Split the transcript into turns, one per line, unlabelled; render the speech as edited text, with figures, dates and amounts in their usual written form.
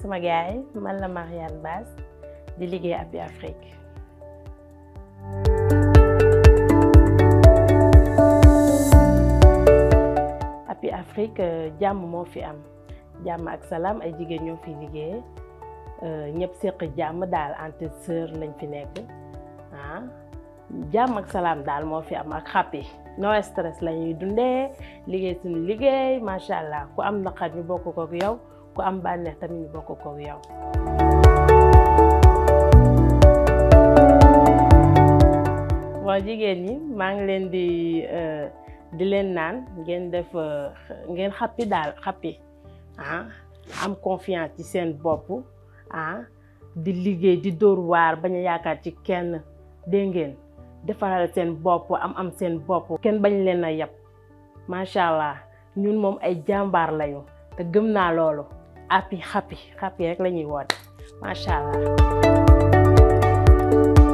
sama gaay man la Marianne Bass di liggéey Happy Afrique. Happy Afrique jàmm moo fi am jàmm ak salaam ay jigéen ñoo fi liggéey ñëpp séq jàmm daal entre sœur lañ fi nekk jàmm ak salaam daal moo fi am ak happy no stress la ñuy dundee liggéey suñu liggéey macha allah ku am naqar ñu bokk kook yow ku am bànneex tamit ñu bokk kook yow. waaw jigéen ñi maa ngi leen di leen naan ngeen def ngeen happy daal happy am confiance ci seen bopp di liggéey di dóor waar bañ a yaakaar ci kenn dégg ngeen defaral seen bopp am seen bopp kenn bañ leen a yab macha allah ñun moom ay jàmbaar lañu te gëm naa loolu happy rek la ñuy woote macha allah.